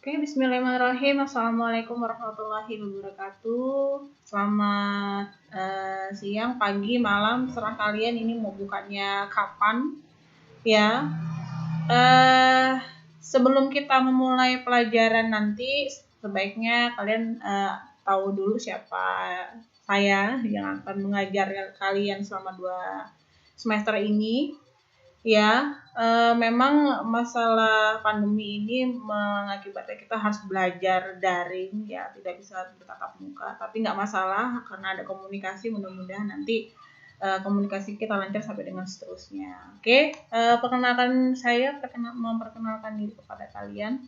Oke, bismillahirrahmanirrahim. Assalamualaikum warahmatullahi wabarakatuh. Selamat siang, pagi, malam, serah kalian ini mau bukanya kapan ya. Sebelum kita memulai pelajaran nanti, sebaiknya kalian tahu dulu siapa saya yang akan mengajar kalian selama 2 semester ini. Ya, memang masalah pandemi ini mengakibatkan kita harus belajar daring ya, tidak bisa bertatap muka. Tapi nggak masalah karena ada komunikasi, mudah-mudahan nanti komunikasi kita lancar sampai dengan seterusnya. Oke, perkenalkan saya memperkenalkan diri kepada kalian.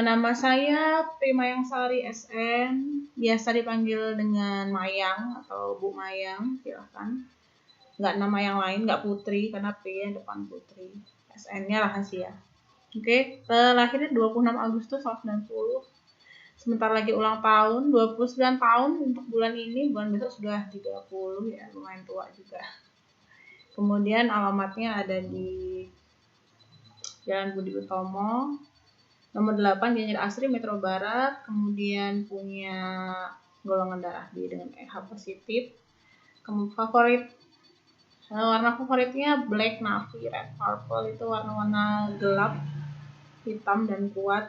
Nama saya Primayangsari SN, biasa dipanggil dengan Mayang atau Bu Mayang, silahkan. Nggak nama yang lain, nggak Putri, karena P yang depan Putri. SN-nya rahasia. Oke, lahirnya 26 Agustus 1990. Sebentar lagi ulang tahun, 29 tahun untuk bulan ini, bulan besok sudah 30 ya, lumayan tua juga. Kemudian alamatnya ada di Jalan Budi Utomo, nomor 8 Gianyar Asri, Metro Barat. Kemudian punya golongan darah B dengan RH positif. Warna favoritnya black, navy, red, purple, itu warna-warna gelap, hitam dan kuat.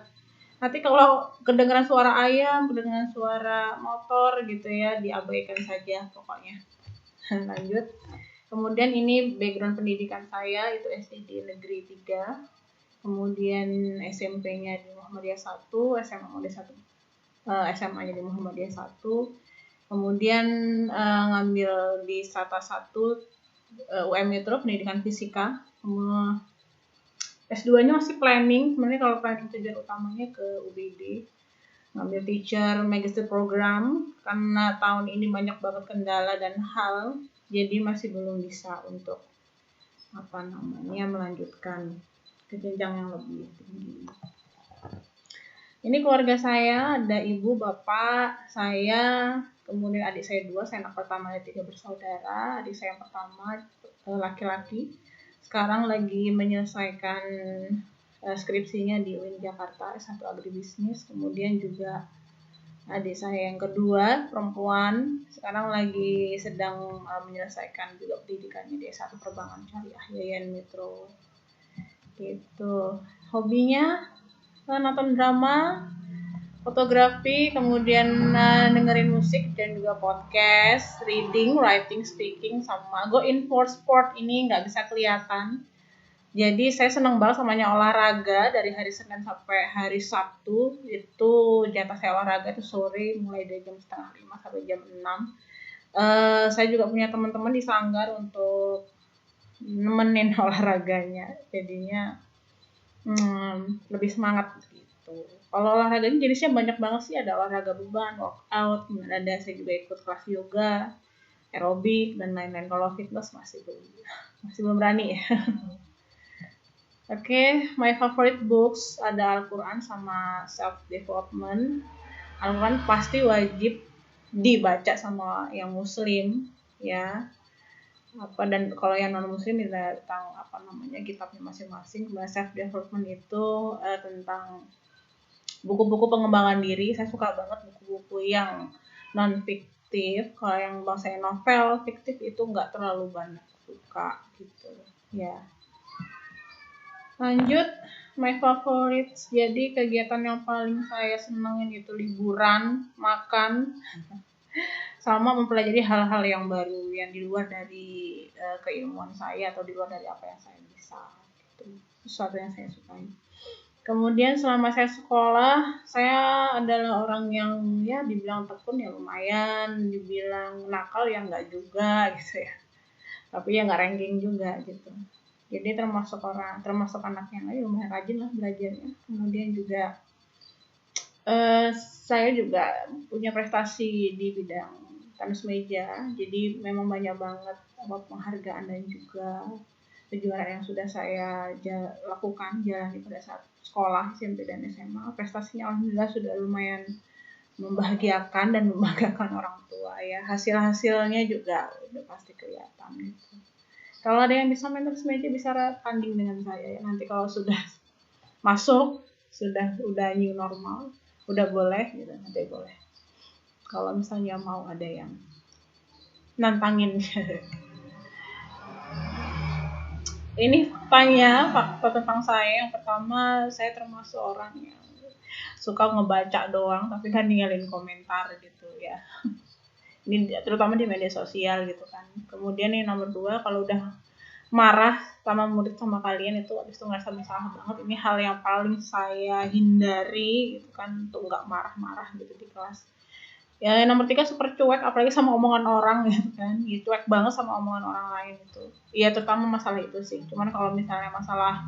Nanti kalau kedengaran suara ayam, kedengaran suara motor gitu ya, diabaikan saja pokoknya. Lanjut. Kemudian ini background pendidikan saya, itu SD di Negeri 3. Kemudian SMP-nya di Muhammadiyah 1, SMA-nya di Muhammadiyah 1. Kemudian ngambil di Strata 1 UM Metro pendidikan fisika. S2-nya masih planning, sebenarnya kalau planning tujuan utamanya ke UBD, ngambil teacher magister program karena tahun ini banyak banget kendala dan hal, jadi masih belum bisa untuk melanjutkan ke jenjang yang lebih tinggi. Ini keluarga saya, ada ibu, bapak, saya, kemudian adik saya 2, saya anak pertama dari 3 bersaudara. Adik saya yang pertama laki-laki, sekarang lagi menyelesaikan skripsinya di UIN Jakarta, S1 Agribisnis. Kemudian juga adik saya yang kedua, perempuan, sekarang lagi sedang menyelesaikan juga pendidikannya di S1 Perbankan Syariah Yayan Metro. Gitu. Hobinya nonton drama, fotografi, kemudian dengerin musik dan juga podcast, reading, writing, speaking, sama go in for sport. Ini nggak bisa kelihatan. Jadi saya senang banget samanya olahraga dari hari Senin sampai hari Sabtu. Itu jatah saya olahraga itu sore mulai dari jam 4:30 sampai jam 6. Saya juga punya teman-teman di Sanggar untuk nemenin olahraganya. Jadinya lebih semangat gitu. Kalau olahraganya jenisnya banyak banget sih, ada olahraga beban, workout, kemudian ada saya juga ikut kelas yoga, aerobik dan lain-lain. Kalau fitness masih belum berani ya. Oke, my favorite books ada Al-Quran sama self development. Al-Quran pasti wajib dibaca sama yang muslim ya. Dan kalau yang non muslim tentang kitabnya masing-masing. Kemudian self development itu tentang buku-buku pengembangan diri. Saya suka banget buku-buku yang non fiktif. Kalau yang bahasa novel fiktif itu nggak terlalu banyak suka gitu ya. Lanjut, my favorites. Jadi kegiatan yang paling saya senengin itu liburan, makan, sama mempelajari hal-hal yang baru yang di luar dari keilmuan saya atau di luar dari apa yang saya bisa. Itu sesuatu yang saya sukai. Kemudian selama saya sekolah, saya adalah orang yang ya dibilang tekun ya lumayan, dibilang nakal ya enggak juga gitu ya. Tapi ya enggak ranking juga gitu. Jadi termasuk anak yang lumayan rajin lah belajarnya. Kemudian juga saya juga punya prestasi di bidang tenis meja. Jadi memang banyak banget penghargaan dan juga kejuaraan yang sudah saya lakukan jalani pada saat sekolah SMP dan SMA. Prestasinya alhamdulillah sudah lumayan membahagiakan dan membanggakan orang tua ya. Hasil-hasilnya juga udah pasti kelihatan gitu. Kalau ada yang bisa main tenis meja bisa tanding dengan saya ya. Nanti kalau sudah masuk, udah new normal, udah boleh gitu, nanti boleh. Kalau misalnya mau ada yang nantangin. Ini fakta tentang saya. Yang pertama, saya termasuk orang yang suka ngebaca doang tapi kan ninggalin komentar gitu ya. Ini terutama di media sosial gitu kan. Kemudian yang nomor 2, kalau udah marah sama murid sama kalian itu abis itu ngerasa bersalah banget. Ini hal yang paling saya hindari gitu kan, untuk nggak marah-marah gitu di kelas. Ya nomor 3, super cuek apalagi sama omongan orang gitu kan. Ya, cuek banget sama omongan orang lain itu. Ya terutama masalah itu sih. Cuman kalau misalnya masalah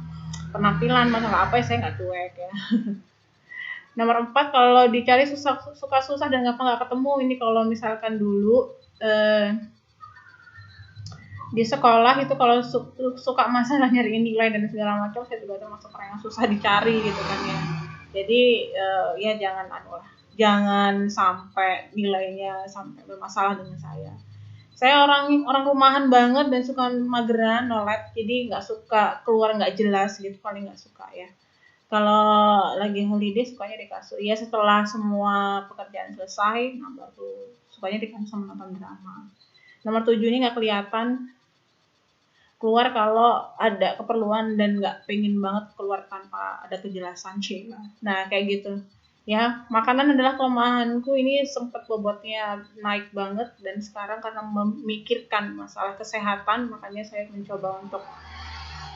penampilan, masalah apa ya saya nggak cuek ya. Nomor 4, kalau dicari suka susah dan gampang nggak ketemu. Ini kalau misalkan dulu di sekolah itu kalau suka masalah nyariin nilai dan segala macam, saya juga termasuk orang yang susah dicari gitu kan ya. Jadi ya jangan sampai nilainya sampai bermasalah dengan saya. Saya orang rumahan banget dan suka mageran, nolet, jadi nggak suka keluar nggak jelas gitu, paling nggak suka ya. Kalau lagi holiday sukanya di kasur. Ya setelah semua pekerjaan selesai, nah baru sukanya di kasur sama nonton drama. Nomor 7 ini nggak kelihatan keluar kalau ada keperluan dan nggak pengen banget keluar tanpa ada kejelasan sih. Nah kayak gitu. Ya, makanan adalah kelemahanku. Ini sempat bobotnya naik banget dan sekarang karena memikirkan masalah kesehatan, makanya saya mencoba untuk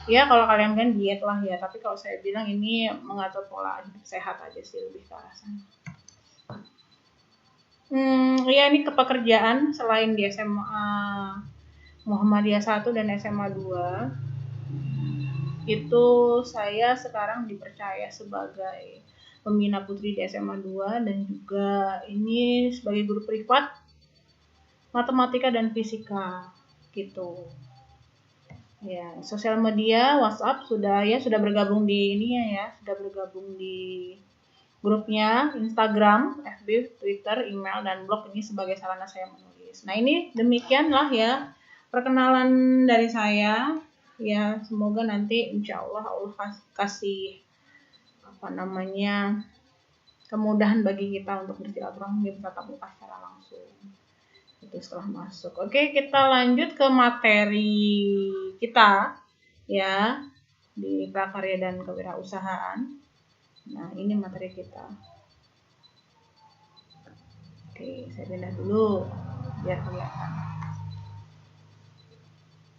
ya kalau kalian kan diet lah ya, tapi kalau saya bilang ini mengatur pola hidup sehat aja sih, lebih ke arah sana. Ya ini kepekerjaan selain di SMA Muhammadiyah 1 dan SMA 2 itu saya sekarang dipercaya sebagai pembina putri di SMA 2 dan juga ini sebagai guru privat matematika dan fisika gitu. Ya, sosial media, WhatsApp sudah bergabung di ini ya, sudah bergabung di grupnya, Instagram, FB, Twitter, email, dan blog ini sebagai sarana saya menulis. Nah ini demikianlah ya perkenalan dari saya. Ya semoga nanti insya Allah kasih kemudahan bagi kita untuk bersilaturahmi bertatap muka secara langsung. Itu setelah masuk. Oke, kita lanjut ke materi kita ya di prakarya dan kewirausahaan. Nah, ini materi kita. Oke, saya pindah dulu biar kelihatan.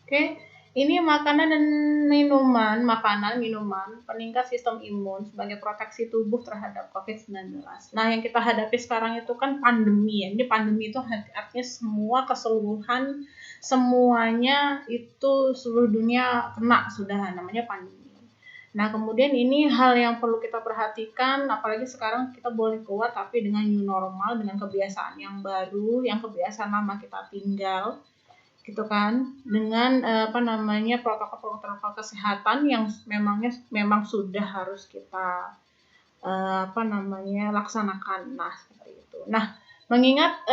Oke, ini makanan minuman peningkat sistem imun sebagai proteksi tubuh terhadap COVID-19. Nah, yang kita hadapi sekarang itu kan pandemi ya. Ini pandemi itu artinya semua keseluruhan, semuanya itu seluruh dunia kena sudah, namanya pandemi. Nah, kemudian ini hal yang perlu kita perhatikan, apalagi sekarang kita boleh keluar tapi dengan new normal, dengan kebiasaan yang baru, yang kebiasaan lama kita tinggal gitu kan, dengan protokol kesehatan yang memang sudah harus kita laksanakan. Nah seperti itu. Nah mengingat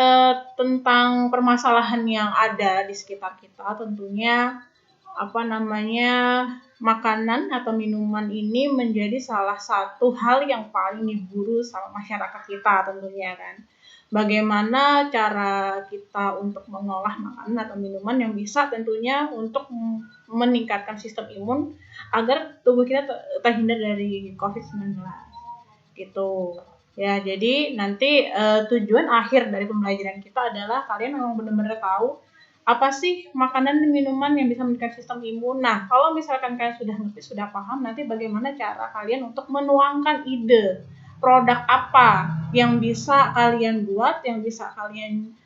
tentang permasalahan yang ada di sekitar kita, tentunya makanan atau minuman ini menjadi salah satu hal yang paling diburu sama masyarakat kita tentunya kan. Bagaimana cara kita untuk mengolah makanan atau minuman yang bisa tentunya untuk meningkatkan sistem imun agar tubuh kita terhindar dari COVID-19 gitu ya. Jadi nanti tujuan akhir dari pembelajaran kita adalah kalian memang benar-benar tahu apa sih makanan dan minuman yang bisa meningkatkan sistem imun. Nah kalau misalkan kalian sudah ngerti, sudah paham, nanti bagaimana cara kalian untuk menuangkan ide produk apa yang bisa kalian buat, yang bisa kalian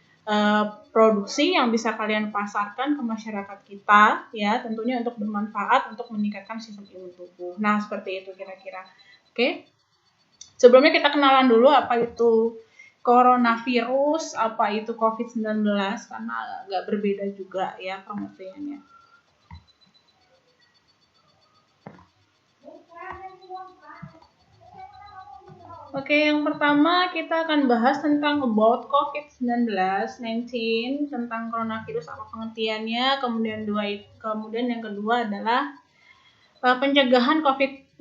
produksi, yang bisa kalian pasarkan ke masyarakat kita ya, tentunya untuk bermanfaat untuk meningkatkan sistem imun tubuh. Nah seperti itu kira-kira. Oke, sebelumnya kita kenalan dulu apa itu coronavirus, apa itu COVID-19 karena agak berbeda juga ya pengertiannya. Oke, yang pertama kita akan bahas tentang about COVID-19, tentang coronavirus apa pengertiannya, kemudian yang kedua adalah pencegahan COVID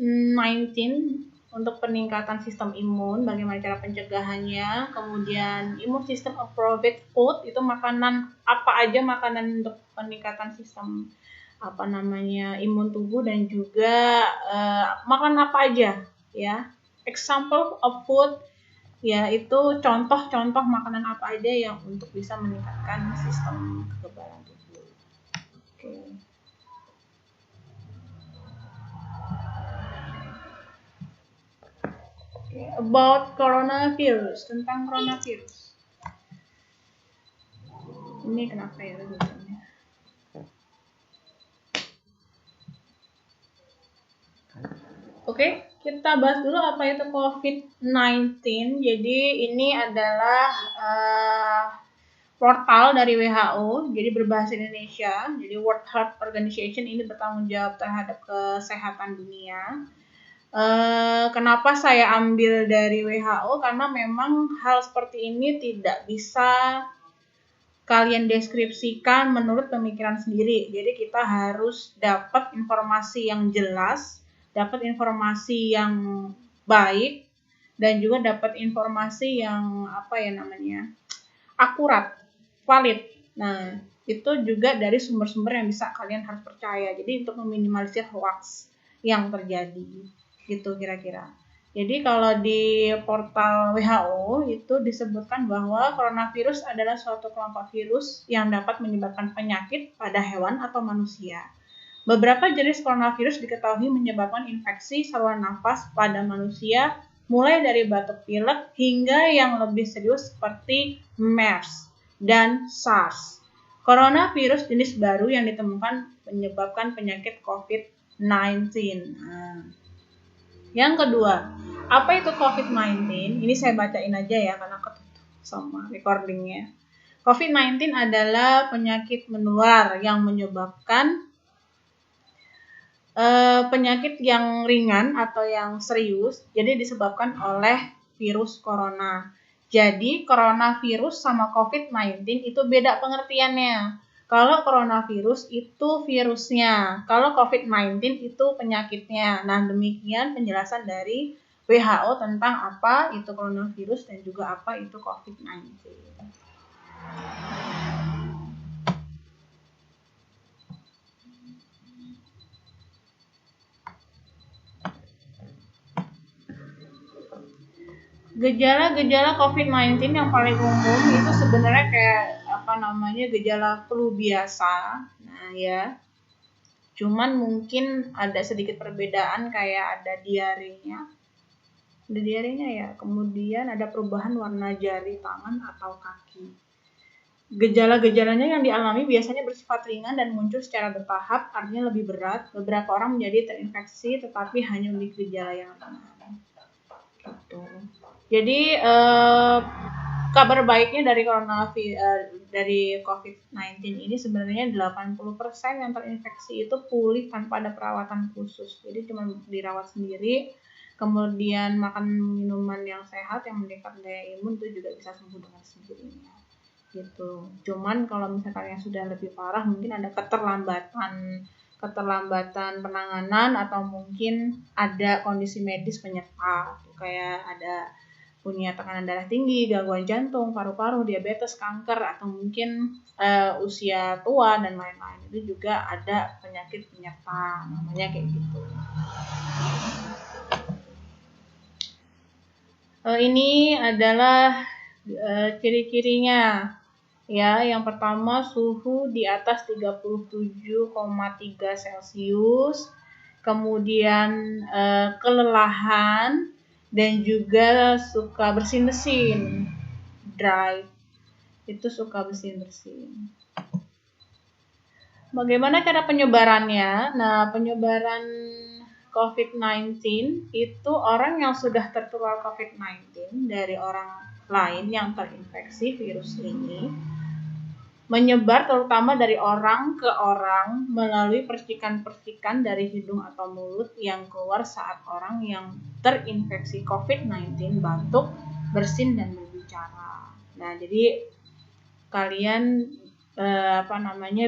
untuk peningkatan sistem imun, bagaimana cara pencegahannya, kemudian immune system appropriate food, itu makanan apa aja makanan untuk peningkatan sistem imun tubuh, dan juga makan apa aja ya, example of food ya, itu contoh-contoh makanan apa aja yang untuk bisa meningkatkan sistem kekebalan tubuh. Oke. About coronavirus, tentang coronavirus. Ini kenapa ya tulisannya? Oke, kita bahas dulu apa itu COVID-19. Jadi ini adalah portal dari WHO, jadi berbahasa Indonesia. Jadi World Health Organization ini bertanggung jawab terhadap kesehatan dunia. Kenapa saya ambil dari WHO? Karena memang hal seperti ini tidak bisa kalian deskripsikan menurut pemikiran sendiri. Jadi kita harus dapat informasi yang jelas, dapat informasi yang baik, dan juga dapat informasi yang akurat, valid. Nah, itu juga dari sumber-sumber yang bisa kalian harus percaya. Jadi untuk meminimalisir hoax yang terjadi. Gitu kira-kira. Jadi kalau di portal WHO itu disebutkan bahwa coronavirus adalah suatu kelompok virus yang dapat menyebabkan penyakit pada hewan atau manusia. Beberapa jenis coronavirus diketahui menyebabkan infeksi saluran nafas pada manusia, mulai dari batuk pilek hingga yang lebih serius seperti MERS dan SARS. Coronavirus jenis baru yang ditemukan menyebabkan penyakit COVID-19. Yang kedua, apa itu COVID-19? Ini saya bacain aja ya karena ketutup sama recordingnya. COVID-19 adalah penyakit menular yang menyebabkan penyakit yang ringan atau yang serius, jadi disebabkan oleh virus corona. Jadi coronavirus sama COVID-19 itu beda pengertiannya. Kalau coronavirus itu virusnya, kalau COVID-19 itu penyakitnya. Nah, demikian penjelasan dari WHO tentang apa itu coronavirus dan juga apa itu COVID-19. Gejala-gejala COVID-19 yang paling umum itu sebenarnya kayak gejala flu biasa. Nah ya, cuman mungkin ada sedikit perbedaan, kayak ada diarenya ya, kemudian ada perubahan warna jari tangan atau kaki. Gejala-gejalanya yang dialami biasanya bersifat ringan dan muncul secara bertahap, artinya lebih berat. Beberapa orang menjadi terinfeksi tetapi hanya memiliki gejala yang ringan. Gitu. Jadi kabar baiknya dari COVID-19 ini sebenarnya 80% yang terinfeksi itu pulih tanpa ada perawatan khusus. Jadi cuma dirawat sendiri, kemudian makan minuman yang sehat yang meningkatkan daya imun, itu juga bisa sembuh dengan sendirinya. Gitu. Cuman kalau misalkan yang sudah lebih parah, mungkin ada keterlambatan penanganan atau mungkin ada kondisi medis penyerta, kayak ada punya tekanan darah tinggi, gangguan jantung, paru-paru, diabetes, kanker, atau mungkin usia tua dan lain-lain. Itu juga ada penyakit penyerta, namanya kayak gitu. Ini adalah ciri-cirinya. Ya, yang pertama suhu di atas 37,3 Celcius, kemudian kelelahan, dan juga suka bersin-bersin, dry, itu suka bersin-bersin. Bagaimana cara penyebarannya? Nah, penyebaran COVID-19 itu orang yang sudah tertular COVID-19 dari orang lain yang terinfeksi virus ini menyebar terutama dari orang ke orang melalui percikan-percikan dari hidung atau mulut yang keluar saat orang yang terinfeksi COVID-19 batuk, bersin, dan berbicara. Nah, jadi kalian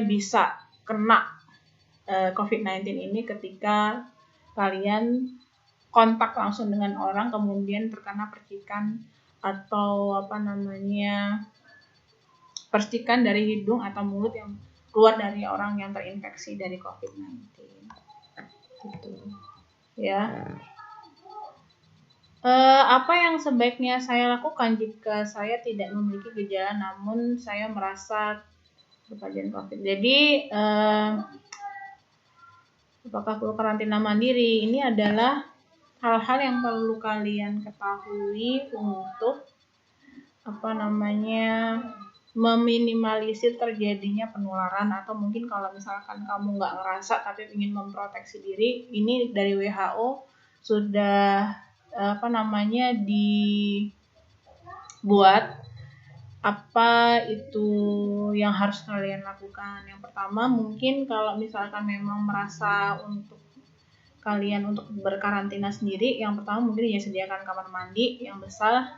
bisa kena COVID-19 ini ketika kalian kontak langsung dengan orang kemudian terkena percikan atau percikan dari hidung atau mulut yang keluar dari orang yang terinfeksi dari COVID-19 gitu ya. Apa yang sebaiknya saya lakukan jika saya tidak memiliki gejala namun saya merasa berpajan COVID? Jadi apakah perlu karantina mandiri? Ini adalah hal-hal yang perlu kalian ketahui untuk meminimalisir terjadinya penularan, atau mungkin kalau misalkan kamu nggak ngerasa tapi ingin memproteksi diri, ini dari WHO sudah dibuat apa itu yang harus kalian lakukan. Yang pertama, mungkin kalau misalkan memang merasa untuk kalian untuk berkarantina sendiri, yang pertama mungkin ya sediakan kamar mandi yang besar,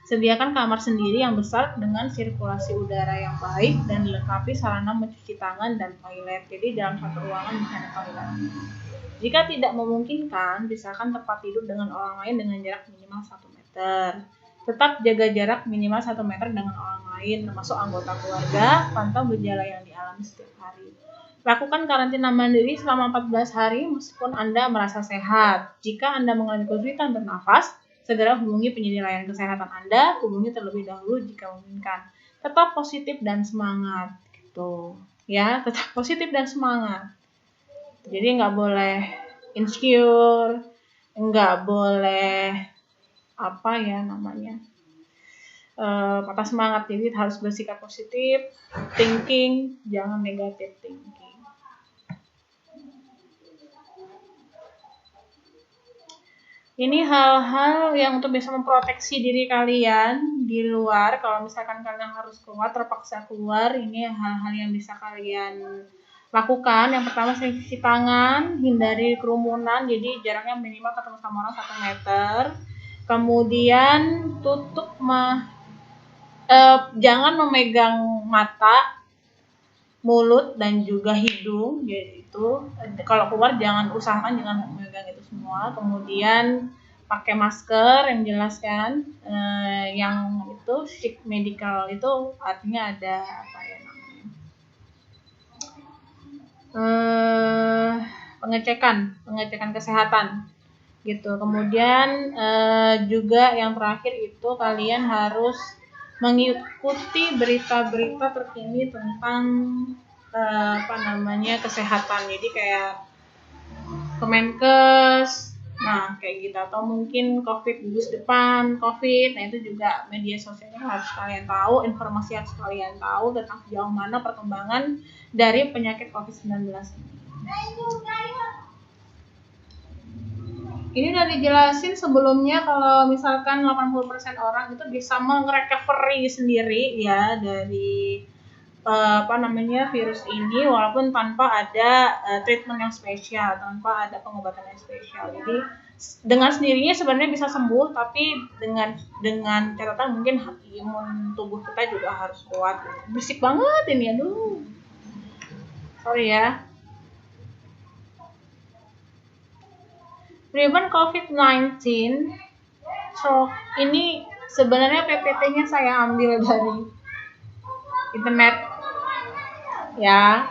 sediakan kamar sendiri yang besar dengan sirkulasi udara yang baik dan dilengkapi sarana mencuci tangan dan toilet. Jadi dalam satu ruangan bisa ada toilet. Jika tidak memungkinkan, pisahkan tempat tidur dengan orang lain dengan jarak minimal 1 meter. Tetap jaga jarak minimal 1 meter dengan orang lain, termasuk anggota keluarga. Pantau gejala yang dialami setiap hari. Lakukan karantina mandiri selama 14 hari meskipun Anda merasa sehat. Jika Anda mengalami kesulitan bernafas, segera hubungi penyedia layanan kesehatan Anda. Hubungi terlebih dahulu jika memungkinkan. Tetap positif dan semangat, gitu. Ya, tetap positif dan semangat. Jadi nggak boleh insecure, nggak boleh patah semangat. Jadi harus bersikap positif, thinking, jangan negative thinking. Ini hal-hal yang untuk bisa memproteksi diri kalian di luar. Kalau misalkan kalian harus keluar, terpaksa keluar, ini hal-hal yang bisa kalian lakukan. Yang pertama, sering cuci tangan, hindari kerumunan, jadi jaraknya minimal ketemu sama orang 1 meter. Kemudian jangan memegang mata, mulut, dan juga hidung. Jadi itu kalau keluar jangan memegang itu semua. Kemudian pakai masker yang jelas kan, yang itu sheet medical itu artinya ada pengecekan kesehatan gitu. Kemudian juga yang terakhir itu kalian harus mengikuti berita-berita terkini tentang kesehatan. Jadi kayak Kemenkes, kayak gitu, atau mungkin COVID gugus depan COVID. Nah, itu juga media sosialnya harus kalian tahu, informasi harus kalian tahu tentang sejauh mana perkembangan dari penyakit COVID-19 ini. Ini udah dijelasin sebelumnya kalau misalkan 80% orang itu bisa merecovery sendiri ya dari virus ini walaupun tanpa ada treatment yang spesial, tanpa ada pengobatan yang spesial. Jadi dengan sendirinya sebenarnya bisa sembuh, tapi dengan catatan mungkin imun tubuh kita juga harus kuat. Berisik banget ini, aduh. Sorry ya. Prevent COVID-19. So, ini sebenarnya PPT-nya saya ambil dari internet. Ya.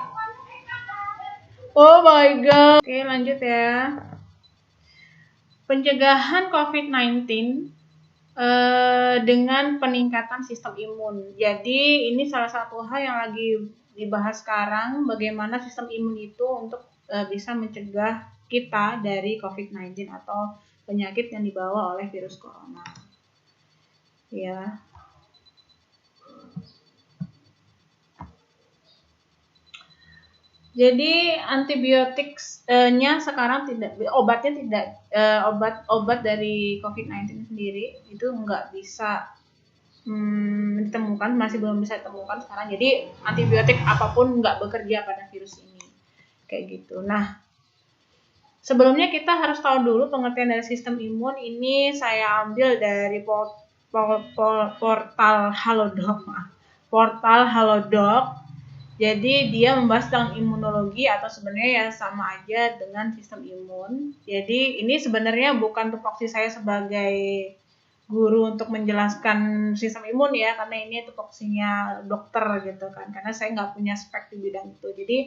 Oh my god. Oke, lanjut ya. Pencegahan COVID-19 dengan peningkatan sistem imun. Jadi ini salah satu hal yang lagi dibahas sekarang, bagaimana sistem imun itu untuk bisa mencegah kita dari COVID-19 atau penyakit yang dibawa oleh virus corona. Ya. Jadi antibiotiknya sekarang obat dari COVID-19 sendiri itu nggak bisa ditemukan, masih belum bisa ditemukan sekarang. Jadi antibiotik apapun nggak bekerja pada virus ini, kayak gitu. Nah, sebelumnya kita harus tahu dulu pengertian dari sistem imun. Ini saya ambil dari portal Halodoc. Jadi dia membahas tentang imunologi atau sebenarnya ya sama aja dengan sistem imun. Jadi ini sebenarnya bukan tupoksi saya sebagai guru untuk menjelaskan sistem imun ya, karena ini tupoksinya dokter gitu kan. Karena saya nggak punya spek di bidang itu. Jadi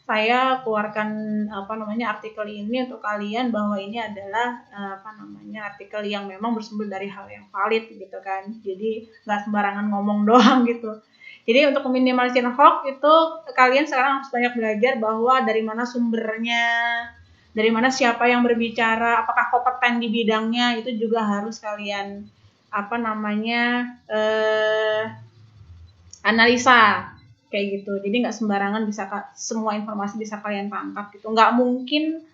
saya keluarkan artikel ini untuk kalian bahwa ini adalah artikel yang memang bersumber dari hal yang valid gitu kan. Jadi nggak sembarangan ngomong doang gitu. Jadi untuk meminimalisir hoax itu kalian sekarang harus banyak belajar bahwa dari mana sumbernya, dari mana siapa yang berbicara, apakah kompeten di bidangnya, itu juga harus kalian analisa kayak gitu. Jadi nggak sembarangan bisa semua informasi bisa kalian tangkap gitu. Nggak mungkin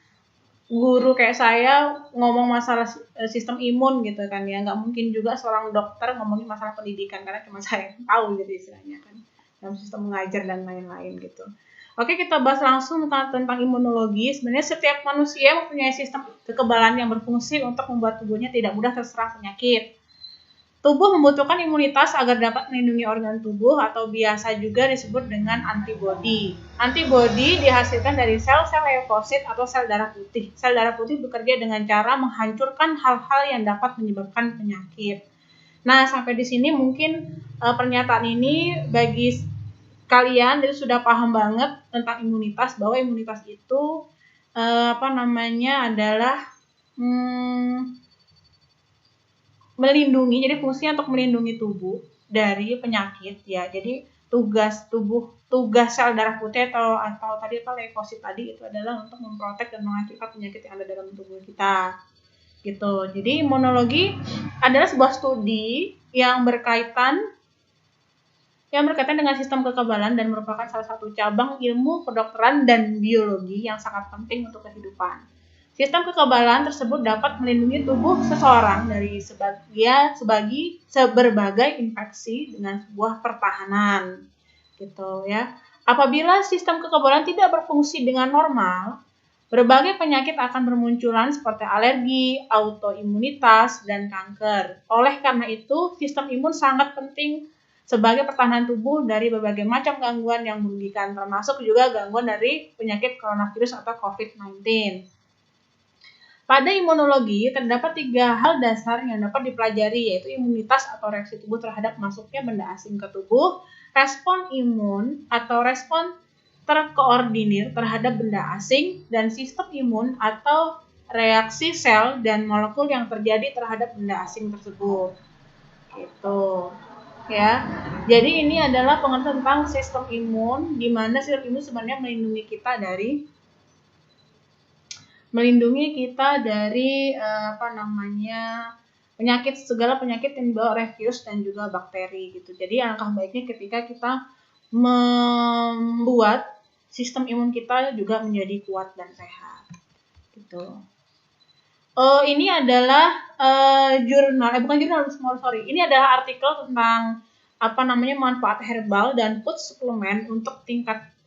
guru kayak saya ngomong masalah sistem imun gitu kan ya, nggak mungkin juga seorang dokter ngomongin masalah pendidikan karena cuma saya yang tahu gitu istilahnya kan dalam sistem mengajar dan lain-lain gitu. Oke, kita bahas langsung tentang imunologi. Sebenarnya setiap manusia mempunyai sistem kekebalan yang berfungsi untuk membuat tubuhnya tidak mudah terserang penyakit. Tubuh membutuhkan imunitas agar dapat melindungi organ tubuh atau biasa juga disebut dengan antibodi. Antibodi dihasilkan dari sel-sel leukosit atau sel darah putih. Sel darah putih bekerja dengan cara menghancurkan hal-hal yang dapat menyebabkan penyakit. Nah, sampai di sini mungkin pernyataan ini bagi kalian jadi sudah paham banget tentang imunitas, bahwa imunitas itu adalah melindungi, jadi fungsinya untuk melindungi tubuh dari penyakit ya. Jadi tugas sel darah putih atau tadi leukosit tadi itu adalah untuk memprotek dan menghancurkan penyakit yang ada dalam tubuh kita. Gitu. Jadi imunologi adalah sebuah studi yang berkaitan dengan sistem kekebalan dan merupakan salah satu cabang ilmu kedokteran dan biologi yang sangat penting untuk kehidupan. Sistem kekebalan tersebut dapat melindungi tubuh seseorang dari berbagai infeksi dengan sebuah pertahanan, gitu ya. Apabila sistem kekebalan tidak berfungsi dengan normal, berbagai penyakit akan bermunculan seperti alergi, autoimunitas, dan kanker. Oleh karena itu, sistem imun sangat penting sebagai pertahanan tubuh dari berbagai macam gangguan yang merugikan, termasuk juga gangguan dari penyakit coronavirus atau COVID-19. Pada imunologi, terdapat 3 hal dasar yang dapat dipelajari, yaitu imunitas atau reaksi tubuh terhadap masuknya benda asing ke tubuh, respon imun atau respon terkoordinir terhadap benda asing, dan sistem imun atau reaksi sel dan molekul yang terjadi terhadap benda asing tersebut. Gitu. Ya. Jadi ini adalah pengertian tentang sistem imun, di mana sistem imun sebenarnya melindungi kita dari penyakit, segala penyakit yang dibawa oleh virus dan juga bakteri gitu. Jadi alangkah baiknya ketika kita membuat sistem imun kita juga menjadi kuat dan sehat gitu. Ini adalah ini adalah artikel tentang manfaat herbal dan food suplemen untuk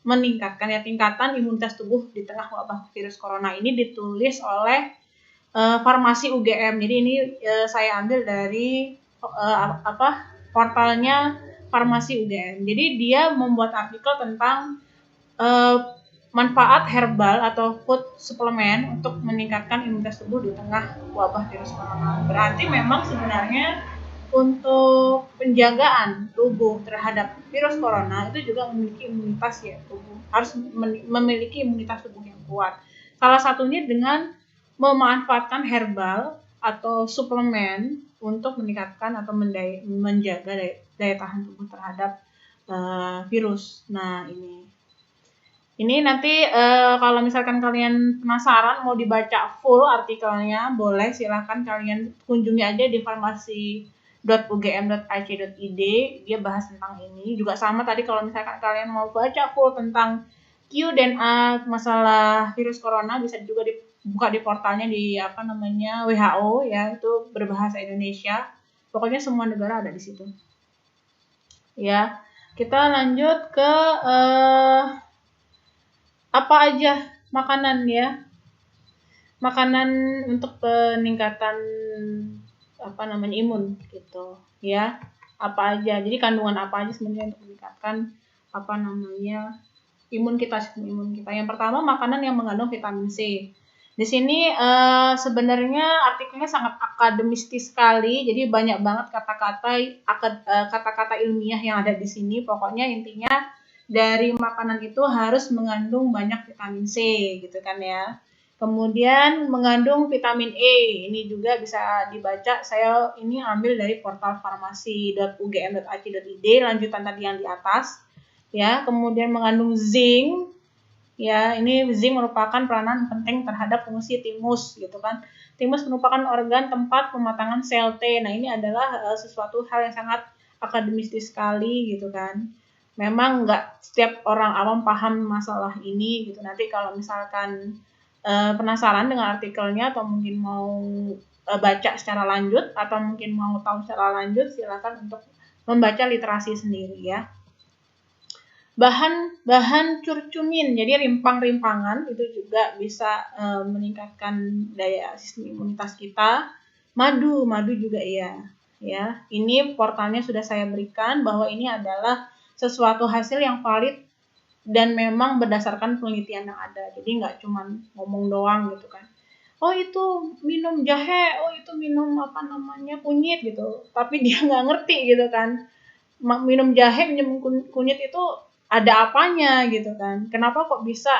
meningkatkan tingkatan imunitas tubuh di tengah wabah virus corona. Ini ditulis oleh Farmasi UGM. Jadi ini saya ambil dari portalnya Farmasi UGM. Jadi dia membuat artikel tentang manfaat herbal atau food suplemen untuk meningkatkan imunitas tubuh di tengah wabah virus corona. Berarti memang sebenarnya untuk penjagaan tubuh terhadap virus corona itu juga memiliki imunitas ya, tubuh harus memiliki imunitas tubuh yang kuat. Salah satunya dengan memanfaatkan herbal atau suplemen untuk meningkatkan atau menjaga daya tahan tubuh terhadap virus. Nah, ini nanti kalau misalkan kalian penasaran mau dibaca full artikelnya, boleh silahkan kalian kunjungi aja di farmasi.ugm.ac.id. Dia bahas tentang ini. Juga sama tadi kalau misalkan kalian mau baca full tentang Q dan A masalah virus corona, bisa juga dibuka di portalnya di WHO ya, itu berbahasa Indonesia. Pokoknya semua negara ada di situ. Ya, kita lanjut ke apa aja makanan ya. Makanan untuk peningkatan imun gitu ya. Apa aja. Jadi kandungan apa aja sebenarnya untuk meningkatkan sistem imun kita. Yang pertama, makanan yang mengandung vitamin C. Di sini sebenarnya artikelnya sangat akademistis sekali, jadi banyak banget kata-kata ilmiah yang ada di sini. Pokoknya intinya dari makanan itu harus mengandung banyak vitamin C, gitu kan ya. Kemudian mengandung vitamin E, ini juga bisa dibaca. Saya ini ambil dari portal farmasi.ugm.ac.id, lanjutan tadi yang di atas. Ya, kemudian mengandung zinc. Ya, ini zinc merupakan peranan penting terhadap fungsi timus, gitu kan. Timus merupakan organ tempat pematangan sel T. Nah, ini adalah sesuatu hal yang sangat akademistis sekali, gitu kan. Memang nggak setiap orang awam paham masalah ini, gitu. Nanti kalau misalkan penasaran dengan artikelnya atau mungkin mau baca secara lanjut atau mungkin mau tahu secara lanjut, silakan untuk membaca literasi sendiri ya. Bahan curcumin, jadi rimpang-rimpangan itu juga bisa meningkatkan daya sistem imunitas kita. Madu juga iya, ya. Ini portalnya sudah saya berikan bahwa ini adalah sesuatu hasil yang valid dan memang berdasarkan penelitian yang ada. Jadi nggak cuma ngomong doang gitu kan. Oh itu minum jahe, oh itu minum kunyit gitu. Tapi dia nggak ngerti gitu kan. Minum jahe, minum kunyit itu ada apanya gitu kan. Kenapa kok bisa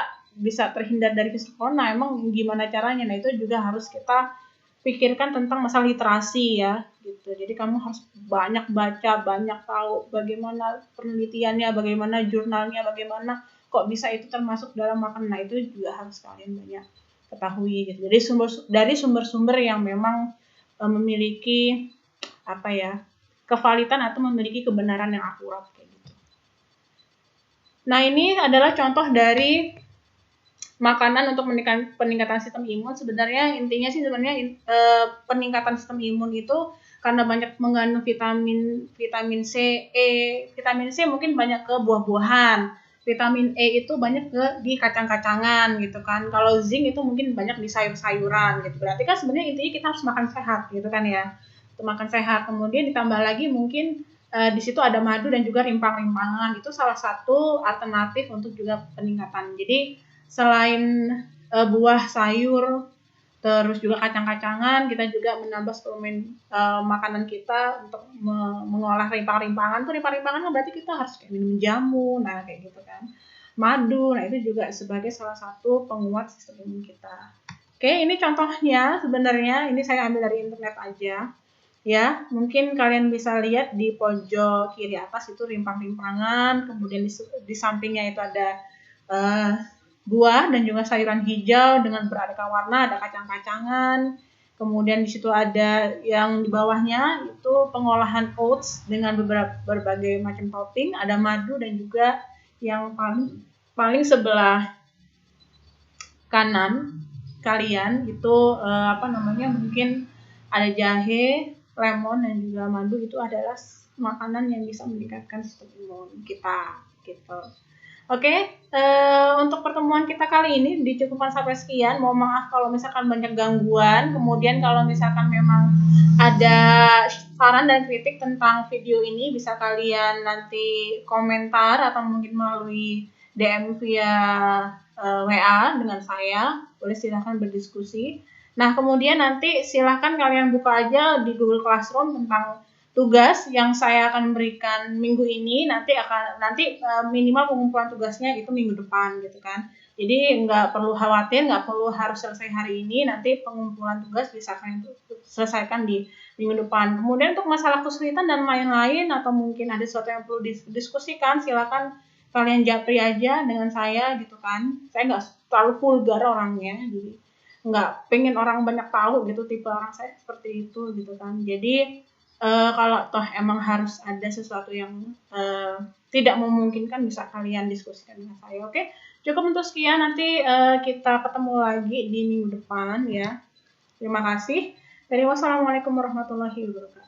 terhindar dari virus corona? Emang gimana caranya? Nah, itu juga harus kita pikirkan tentang masalah literasi ya gitu. Jadi kamu harus banyak baca, banyak tahu bagaimana penelitiannya, bagaimana jurnalnya, bagaimana kok bisa itu termasuk dalam makanan. Nah, itu juga harus kalian banyak ketahui gitu. Jadi dari sumber-sumber yang memang memiliki kevalitan atau memiliki kebenaran yang akurat kayak gitu. Nah, ini adalah contoh dari makanan untuk peningkatan sistem imun. Sebenarnya intinya sih peningkatan sistem imun itu karena banyak mengandung vitamin C, E. Vitamin C mungkin banyak ke buah-buahan. Vitamin E itu banyak di kacang-kacangan gitu kan. Kalau zinc itu mungkin banyak di sayur-sayuran gitu. Berarti kan sebenarnya intinya kita harus makan sehat gitu kan ya. Untuk makan sehat. Kemudian ditambah lagi mungkin di situ ada madu dan juga rimpang-rimpangan. Itu salah satu alternatif untuk juga peningkatan. Jadi selain buah, sayur, terus juga kacang-kacangan, kita juga menambah suplemen makanan kita untuk mengolah rimpang-rimpangan. Tuh rimpang-rimpangan kan berarti kita harus kayak minum jamu, nah kayak gitu kan. Madu, nah itu juga sebagai salah satu penguat sistem imun kita. Oke, ini contohnya sebenarnya, ini saya ambil dari internet aja. Ya, mungkin kalian bisa lihat di pojok kiri atas itu rimpang-rimpangan, kemudian di sampingnya itu ada buah dan juga sayuran hijau dengan beraneka warna, ada kacang-kacangan. Kemudian di situ ada yang di bawahnya itu pengolahan oats dengan berbagai macam topping, ada madu dan juga yang paling sebelah kanan kalian itu mungkin ada jahe, lemon dan juga madu. Itu adalah makanan yang bisa meningkatkan sistem imun kita gitu. Oke, untuk pertemuan kita kali ini dicukupkan sampai sekian. Mohon maaf kalau misalkan banyak gangguan. Kemudian kalau misalkan memang ada saran dan kritik tentang video ini, bisa kalian nanti komentar atau mungkin melalui DM via WA dengan saya. Boleh silahkan berdiskusi. Nah, kemudian nanti silahkan kalian buka aja di Google Classroom tentang tugas yang saya akan berikan minggu ini. Nanti minimal pengumpulan tugasnya itu minggu depan gitu kan. Jadi nggak perlu khawatir, nggak perlu harus selesai hari ini. Nanti pengumpulan tugas bisa kalian selesaikan di minggu depan. Kemudian untuk masalah kesulitan dan lain-lain atau mungkin ada sesuatu yang perlu didiskusikan, silakan kalian japri aja dengan saya gitu kan. Saya nggak terlalu vulgar orangnya, jadi nggak pengen orang banyak tahu gitu, tipe orang saya seperti itu gitu kan. Jadi kalau toh emang harus ada sesuatu yang tidak memungkinkan, bisa kalian diskusikan dengan saya. Oke, cukup untuk sekian. Nanti kita ketemu lagi di minggu depan ya. Terima kasih. Wassalamualaikum warahmatullahi wabarakatuh.